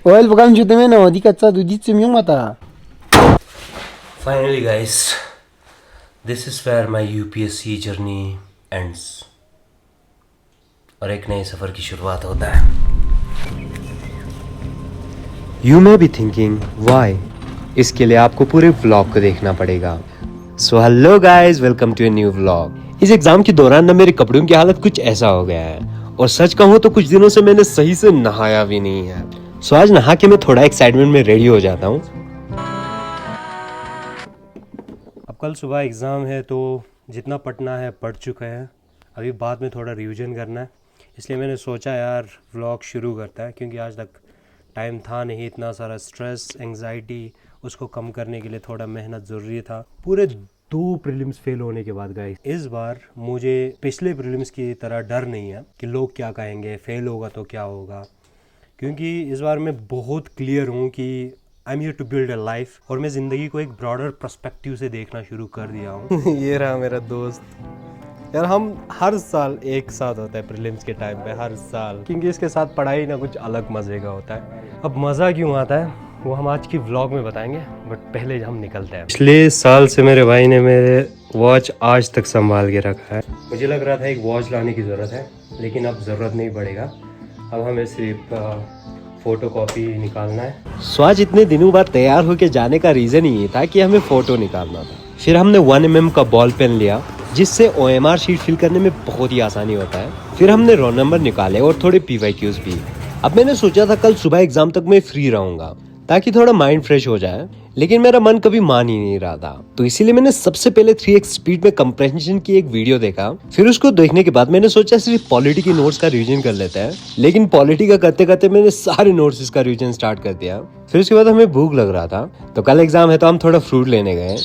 Welcome to the menu. Di kazza tu dici mio mata. Finally guys, this is where my UPSC journey ends. और एक नए सफर की शुरुआत होता है. You may be thinking why? इसके लिए आपको पूरे व्लॉग को देखना पड़ेगा. So hello guys, welcome to a new vlog. इस एग्जाम के दौरान ना मेरे कपड़ों की हालत कुछ ऐसा हो गया है और सच कहूँ तो कुछ दिनों से मैंने सही से नहाया भी नहीं है. सो आज नहा के मैं थोड़ा एक्साइटमेंट में रेडी हो जाता हूँ. अब कल सुबह एग्ज़ाम है तो जितना पढ़ना है पढ़ चुका है. अभी बाद में थोड़ा रिवीजन करना है, इसलिए मैंने सोचा यार व्लॉग शुरू करता है, क्योंकि आज तक टाइम था नहीं. इतना सारा स्ट्रेस एंग्जाइटी उसको कम करने के लिए थोड़ा मेहनत ज़रूरी था. पूरे 2 प्रीलिम्स फेल होने के बाद गाइस इस बार मुझे पिछले प्रीलिम्स की तरह डर नहीं है कि लोग क्या कहेंगे, फेल होगा तो क्या होगा, क्योंकि इस बार मैं बहुत क्लियर हूँ कि I am here to build a life और मैं ज़िंदगी को एक ब्रॉडर पर्सपेक्टिव से देखना शुरू कर दिया हूँ. ये रहा मेरा दोस्त. यार हम हर साल एक साथ होता है प्रीलिम्स के टाइम पे, हर साल, क्योंकि इसके साथ पढ़ाई ना कुछ अलग मज़े का होता है. अब मज़ा क्यों आता है वो हम आज की व्लॉग में बताएंगे, बट पहले हम निकलते हैं. पिछले साल से मेरे भाई ने मेरे वॉच आज तक संभाल के रखा है. मुझे लग रहा था एक वॉच लाने की ज़रूरत है, लेकिन अब ज़रूरत नहीं पड़ेगा. अब हमें सिर्फ फ़ोटो कॉपी निकालना है. सो आज इतने दिनों बाद तैयार होकर जाने का रीज़न ही ये था कि हमें फ़ोटो निकालना था. फिर हमने 1mm का बॉल पेन लिया, जिससे OMR शीट फिल करने में बहुत ही आसानी होता है. फिर हमने रोल नंबर निकाले और थोड़े PYQs भी. अब मैंने सोचा था कल सुबह एग्जाम तक मैं फ्री रहूंगा ताकि थोड़ा माइंड फ्रेश हो जाए, लेकिन मेरा मन कभी मान ही नहीं रहा था. तो इसीलिए मैंने सबसे पहले 3x स्पीड में कंप्रेहेंशन की एक वीडियो देखा. फिर उसको देखने के बाद मैंने सोचा सिर्फ पॉलिटी की नोट्स का रिवीजन कर लेते हैं, लेकिन पॉलिटी का करते करते मैंने सारे नोट्स का रिवीजन स्टार्ट कर दिया. फिर उसके बाद हमें भूख लग रहा था, तो कल एग्जाम है तो हम थोड़ा फ्रूट लेने गए.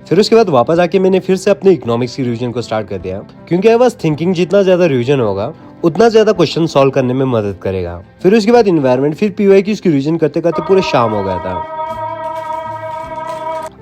फिर उसके बाद वापस आके मैंने फिर से अपने इकोनॉमिक्स की रिवीजन को स्टार्ट कर दिया, क्योंकि आई वाज थिंकिंग जितना ज्यादा रिवीजन होगा उतना ज्यादा क्वेश्चन सॉल्व करने में मदद करेगा. फिर उसके बाद एनवायरनमेंट, फिर PYQs की रिवीजन करते करते पूरे शाम हो गया था.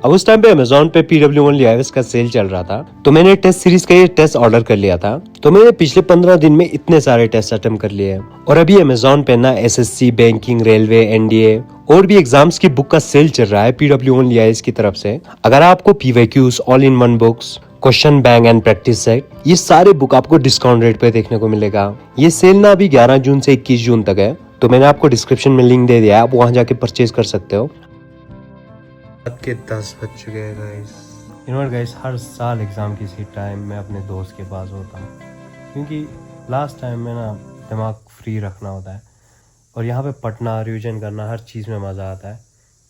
अब उस टाइम पे अमेज़न पे PW IAS का सेल चल रहा था, तो मैंने टेस्ट सीरीज का ये टेस्ट ऑर्डर कर लिया था. तो मैंने पिछले 15 दिन में इतने सारे टेस्ट अटेम्प्ट कर लिए. और अभी अमेज़न पे ना SSC, बैंकिंग, रेलवे, NDA और भी एग्जाम्स की बुक का सेल चल रहा है PW IAS की तरफ से. अगर आपको PYQs, all in one books, question bank and practice set, ये सारे बुक आपको डिस्काउंट रेट पे देखने को मिलेगा. ये सेल ना अभी 11 जून से 21 जून तक है, तो मैंने आपको डिस्क्रिप्शन में लिंक दे दिया है, आप वहां जाके परचेज कर सकते हो. रात के 10 बज चुके हैं गाइस. यू नो गाइस, हर साल एग्जाम की इसी टाइम मैं अपने दोस्त के पास होता हूँ, क्योंकि लास्ट टाइम में ना दिमाग फ्री रखना होता है और यहाँ पे पढ़ना, रिवीजन करना, हर चीज़ में मज़ा आता है,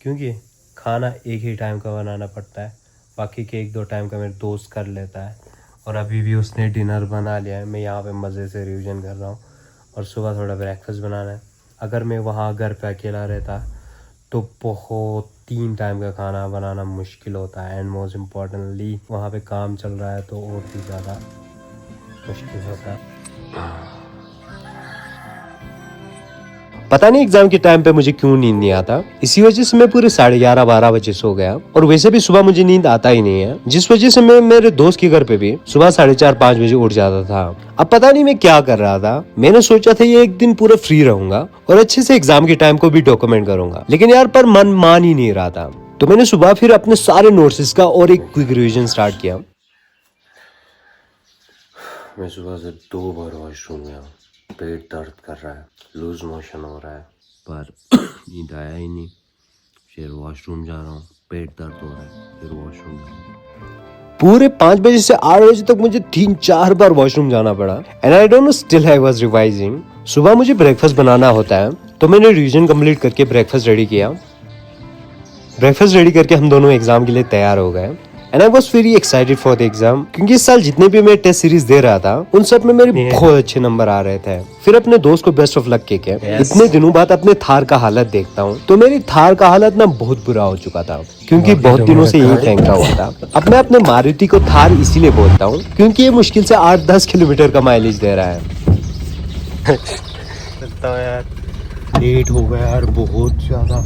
क्योंकि खाना एक ही टाइम का बनाना पड़ता है, बाकी के 1-2 टाइम का मेरे दोस्त कर लेता है. और अभी भी उसने डिनर बना लिया है, मैं यहाँ पे मज़े से रिवीजन कर रहा हूँ. और सुबह थोड़ा ब्रेकफास्ट बनाना है. अगर मैं वहाँ घर पे अकेला रहता तो बहुत 3 टाइम का खाना बनाना मुश्किल होता है. एंड मोस्ट इम्पॉर्टेंटली वहाँ पे काम चल रहा है तो और भी ज़्यादा मुश्किल होता है. पता नहीं एग्जाम के टाइम पे मुझे क्यों नींद नहीं आता, इसी वजह से मैं पूरे 11:30-12 बजे सो गया. और वैसे भी सुबह मुझे नींद आता ही नहीं है, जिस वजह से मैं मेरे दोस्त के घर पे भी सुबह 4:30-5 बजे उठ जाता था. अब पता नहीं मैं क्या कर रहा था. मैंने सोचा था ये एक दिन पूरा फ्री रहूंगा और अच्छे से एग्जाम के टाइम को भी डॉक्यूमेंट करूंगा, लेकिन यार पर मन मान ही नहीं रहा था. तो मैंने सुबह फिर अपने सारे नोट्स का और एक क्विक रिविजन स्टार्ट किया. मैं सुबह से 2 बार वॉशरूम गया. पेट दर्द कर रहा है, लूज मोशन हो रहा है, पर नींद आया ही नहीं. फिर वॉशरूम जा रहा हूँ, पेट दर्द हो रहा है, फिर वॉशरूम जा रहा हूँ. पूरे 5 बजे से 8 बजे तक मुझे 3-4 बार वॉशरूम जाना पड़ा. And I don't know, still I was revising. सुबह मुझे ब्रेकफास्ट बनाना होता है, तो मैंने रिवीजन कंप्लीट करके ब्रेकफास्ट रेडी किया. ब्रेकफास्ट रेडी करके हम दोनों एग्जाम के लिए तैयार हो गए. And I was very excited for the exam, क्योंकि इस साल जितने भी मैं टेस्ट सीरीज दे रहा था उन सब में मेरे बहुत अच्छे नंबर आ रहे थे. फिर अपने दोस्त को बेस्ट ऑफ लक के इतने दिनों बाद अपने थार का हालत देखता हूँ, तो मेरी थार का हालत ना बहुत बुरा हो चुका था, क्योंकि बहुत दिनों से यही फेंका हुआ था. अब मैं अपने मारुति को थार इसीलिए बोलता हूँ क्योंकि ये मुश्किल से 8-10 किलोमीटर का माइलेज दे रहा है. यार लेट हो गया यार बहुत ज्यादा.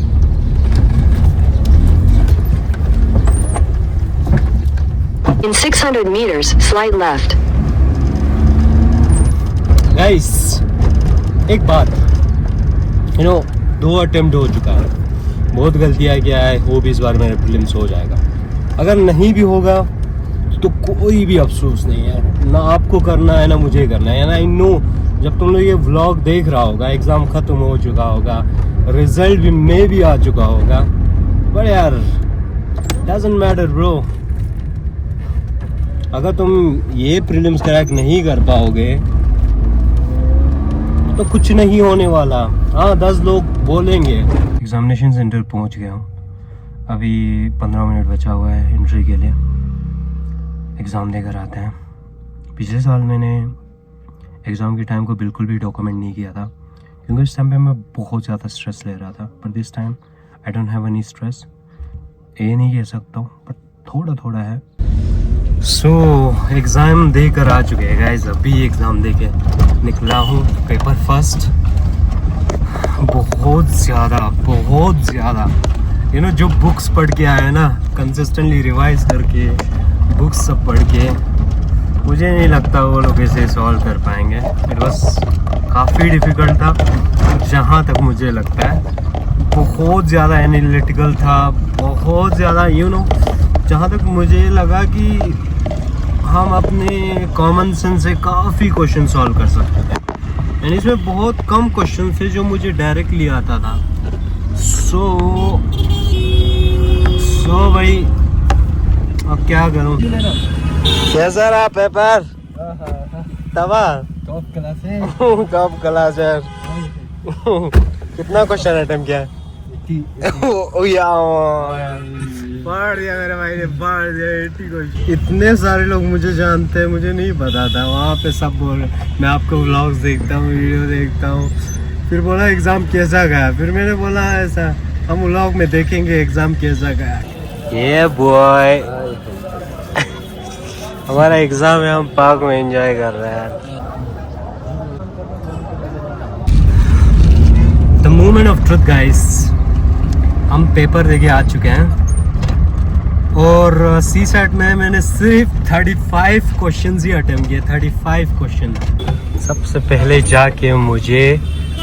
In 600 meters, slide left. Guys एक बात, 2 अटेम्प्ट हो चुका है, बहुत गलतियाँ किया है, वो भी इस बार मेरे प्रीलिम्स हो जाएगा। अगर नहीं भी होगा तो कोई भी अफसोस नहीं है, ना आपको करना है ना मुझे करना है। आई नो जब तुम लोग ये व्लॉग देख रहा होगा एग्ज़ाम ख़त्म हो चुका होगा, रिजल्ट भी में भी आ चुका होगा, बट यार डजंट मैटर ब्रो। अगर तुम ये प्रीलिम्स क्रैक नहीं कर पाओगे तो कुछ नहीं होने वाला। हाँ 10 लोग बोलेंगे। एग्जामिनेशन सेंटर पहुंच गया हूँ, अभी 15 मिनट बचा हुआ है एंट्री के लिए। एग्ज़ाम देकर आते हैं। पिछले साल मैंने एग्ज़ाम के टाइम को बिल्कुल भी डॉक्यूमेंट नहीं किया था, क्योंकि उस टाइम पे मैं बहुत ज़्यादा स्ट्रेस ले रहा था। पर this time I don't have any stress, ये नहीं कह सकता हूँ, पर थोड़ा थोड़ा है। सो एग्ज़ाम देकर आ चुके हैं गाइस, अभी एग्ज़ाम दे के निकला हूँ। पेपर फर्स्ट, बहुत ज़्यादा जो बुक्स पढ़ के आया ना, कंसिस्टेंटली रिवाइज करके बुक्स सब पढ़ के, मुझे नहीं लगता वो लोग इसे सॉल्व कर पाएंगे। इट वॉज काफ़ी डिफ़िकल्ट था, जहाँ तक मुझे लगता है बहुत ज़्यादा एनालिटिकल था, बहुत ज़्यादा जहाँ तक मुझे लगा कि हम अपने कॉमन सेंस से काफ़ी क्वेश्चन सॉल्व कर सकते थे, एंड इसमें बहुत कम क्वेश्चन थे जो मुझे डायरेक्टली आता था। सो भाई अब क्या करूं। कैसा रहा पेपर? तवा टॉप क्लास है। कितना क्वेश्चन अटेम्प्ट किया है? पढ़ दिया मेरे भाई ने, पढ़ दिया 80 क्वेश्चन। इतने सारे लोग मुझे जानते हैं, मुझे नहीं पता था। वहाँ पे सब बोल रहे, मैं आपको व्लॉग्स देखता हूँ, वीडियो देखता हूँ। फिर बोला एग्ज़ाम कैसा गया? फिर मैंने बोला ऐसा, हम व्लॉग में देखेंगे एग्ज़ाम कैसा गया। ये बॉय हमारा एग्ज़ाम है, हम पार्क में एंजॉय कर रहे हैं। The moment of truth guys, हम पेपर देके आ चुके हैं और सी सेट में मैंने सिर्फ 35 क्वेश्चन ही अटेम्प्ट किए। 35 क्वेश्चन। सबसे पहले जाके मुझे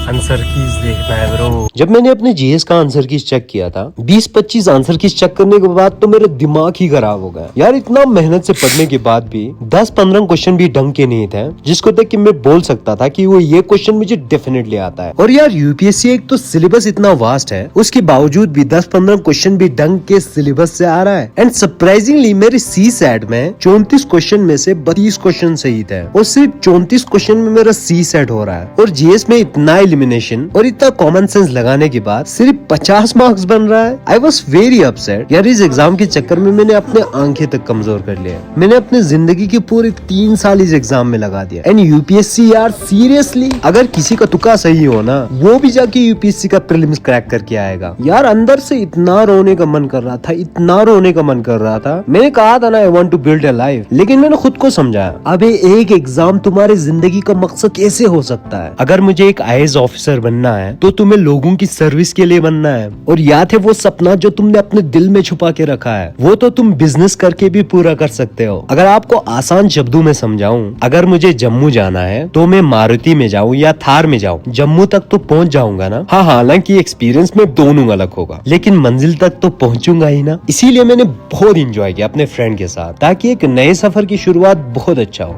आंसर कीज देखना है ब्रो। जब मैंने अपने जीएस का आंसर कीज चेक किया था, 20-25 आंसर कीज चेक करने के बाद तो मेरा दिमाग ही खराब हो गया यार। इतना मेहनत से पढ़ने के बाद भी 10-15 क्वेश्चन भी ढंग के नहीं थे, जिसको देख के मैं बोल सकता था कि वो ये क्वेश्चन मुझे डेफिनेटली आता है। और यार यूपीएससी एक तो सिलेबस इतना वास्ट है, उसके बावजूद भी 10-15 क्वेश्चन भी ढंग के सिलेबस से आ रहा है। एंड सरप्राइजिंगली मेरे सी सेट में 34 क्वेश्चन में से 32 क्वेश्चन सही थे, और सिर्फ 34 क्वेश्चन में मेरा सी सेट हो रहा है। और जीएस में इतना एलिमिनेशन और इतना कॉमन सेंस लगाने के बाद सिर्फ 50 मार्क्स बन रहा है। आई वॉज वेरी अपसेट यार। इस एग्जाम के चक्कर में मैंने अपने आंखें तक कमजोर कर लिया। मैंने अपने जिंदगी के पूरे 3 साल इस एग्जाम में लगा दिया। एंड यूपीएससी यार सीरियसली, अगर किसी का तुक्का सही हो ना, वो भी जाके यूपीएससी का प्रीलिम्स क्रैक करके आएगा। यार अंदर से इतना रोने का मन कर रहा था, इतना रोने का मन कर रहा था। मैंने कहा था ना I want to build a life, लेकिन मैंने खुद को समझाया, अबे एक एग्जाम तुम्हारे जिंदगी का मकसद कैसे हो सकता है? अगर मुझे एक आईएएस ऑफिसर बनना है तो तुम्हें लोगों की सर्विस के लिए बनना है। और याद है वो सपना जो तुमने अपने दिल में छुपा के रखा है, वो तो तुम बिजनेस करके भी पूरा कर सकते हो। अगर आपको आसान शब्दों में समझाऊं, अगर मुझे जम्मू जाना है तो मैं मारुति में जाऊं या थार में जाऊं, जम्मू तक तो पहुंच जाऊंगा ना। हाँ, हालांकि एक्सपीरियंस में दोनों अलग होगा, लेकिन मंजिल तक तो पहुंचूंगा ही ना। इसीलिए मैंने बहुत इंजॉय किया अपने फ्रेंड के साथ, ताकि एक नए सफर की शुरुआत बहुत अच्छा हो।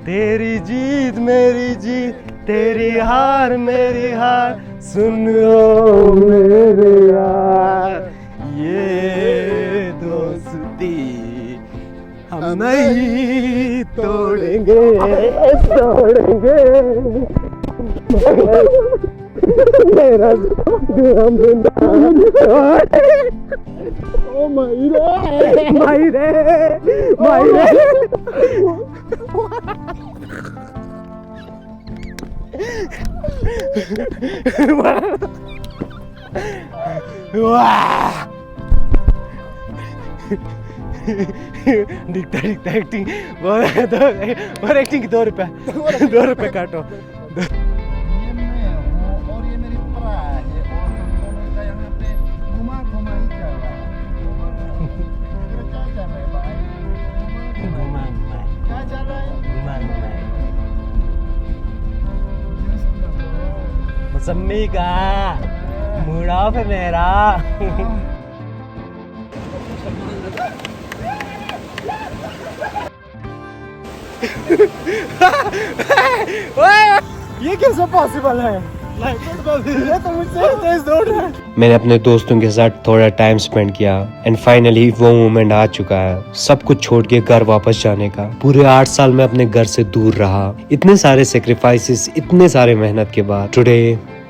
तेरी जीत मेरी जीत, तेरी हार मेरी हार, सुन ओ मेरे यार, ये दोस्ती हम नहीं तोड़ेंगे, तोड़ेंगे मेरा ओ मायरे मायरे मायरे। दिखता दिखता एक्टिंग और एक्टिंग की 2 रुपए काटो। सम्मी का मूड ऑफ है मेरा। ये कैसे पॉसिबल है? ये तो मुझसे तेज दौड़ रहा है। मैंने अपने दोस्तों के साथ थोड़ा टाइम स्पेंड किया एंड फाइनली वो मोमेंट आ चुका है सब कुछ छोड़ के घर वापस जाने का। पूरे 8 साल में अपने घर से दूर रहा, इतने सारे सेक्रीफाइसेस, इतने सारे मेहनत के बाद today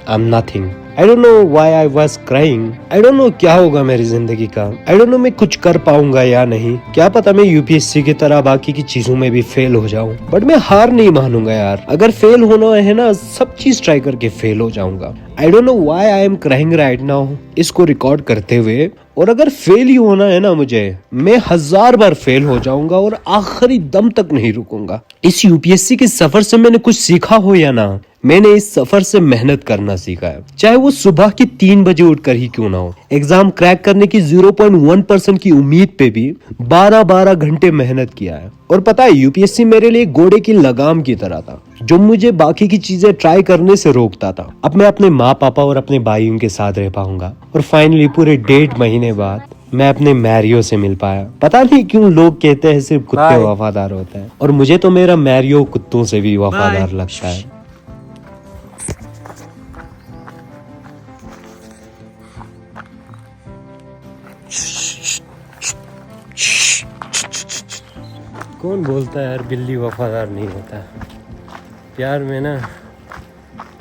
I am nothing. I don't know why I was crying. I don't know क्या होगा मेरी जिंदगी का। I don't know मैं कुछ कर पाऊंगा या नहीं। क्या पता मैं यूपीएससी की तरह बाकी की चीजों में भी फेल हो जाऊं। बट मैं हार नहीं मानूंगा यार। अगर फेल होना है ना, सब चीज ट्राई करके फेल हो जाऊंगा। I don't know why I am crying right now इसको रिकॉर्ड करते हुए। और अगर फेल ही होना है ना मुझे, मैं 1000 बार फेल हो जाऊंगा और आखिरी दम तक नहीं रुकूंगा। इस यूपीएससी के सफर से मैंने कुछ सीखा हो या ना, मैंने इस सफर से मेहनत करना सीखा है। चाहे वो सुबह के 3 बजे उठकर ही क्यों ना हो। एग्जाम क्रैक करने की 0.1% की उम्मीद पे भी 12-12 घंटे मेहनत किया है। और पता है यूपीएससी मेरे लिए घोड़े की लगाम की तरह था, जो मुझे बाकी की चीजें ट्राई करने से रोकता था। अब मैं अपने माँ पापा और अपने भाइयों के साथ रह पाऊंगा और फाइनली पूरे 1.5 महीने बाद मैं अपने मैरियो से मिल पाया। पता नहीं क्यों लोग कहते हैं सिर्फ कुत्ते वफादार होते हैं, और मुझे तो मेरा मैरियो कुत्तों से भी वफादार लगता है। कौन बोलता है यार बिल्ली वफादार नहीं होता। प्यार में ना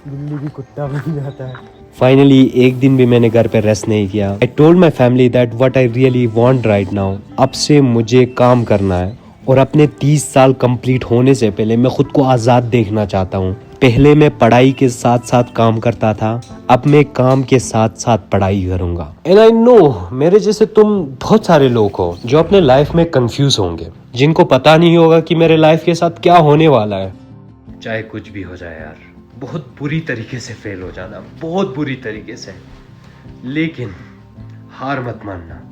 बिल्ली भी कुत्ता बन जाता है। फाइनली एक दिन भी मैंने घर पे रेस्ट नहीं किया। I told my family that what I really want right now. अब से मुझे काम करना है और अपने 30 साल कंप्लीट होने से पहले मैं खुद को आजाद देखना चाहता हूँ। पहले मैं पढ़ाई के साथ साथ काम करता था, अब मैं काम के साथ साथ पढ़ाई करूंगा। एंड आई नो मेरे जैसे तुम बहुत सारे लोग हो जो अपने लाइफ में कंफ्यूज होंगे, जिनको पता नहीं होगा कि मेरे लाइफ के साथ क्या होने वाला है। चाहे कुछ भी हो जाए यार, बहुत बुरी तरीके से फेल हो जाना, बहुत बुरी तरीके से, लेकिन हार मत मानना।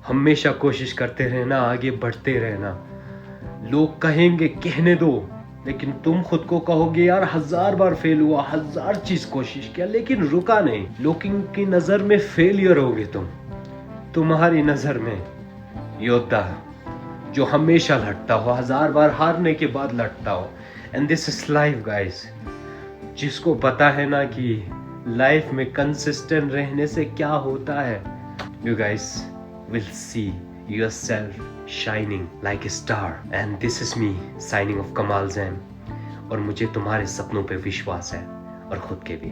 हमेशा कोशिश करते रहना, आगे बढ़ते रहना। लोग कहेंगे कहने दो, लेकिन तुम खुद को कहोगे यार 1000 बार फेल हुआ, 1000 चीज कोशिश किया लेकिन रुका नहीं। लोगों की नजर में फेलियर होगे तुम, तुम्हारी नजर में योद्धा जो हमेशा लड़ता हो, 1000 बार हारने के बाद लड़ता हो। And this is life guys. जिसको पता है ना कि लाइफ में कंसिस्टेंट रहने से क्या होता है, you guys will see yourself shining like a star. And this is me signing off, कमाल ज़ैन। और मुझे तुम्हारे सपनों पे विश्वास है और खुद के भी।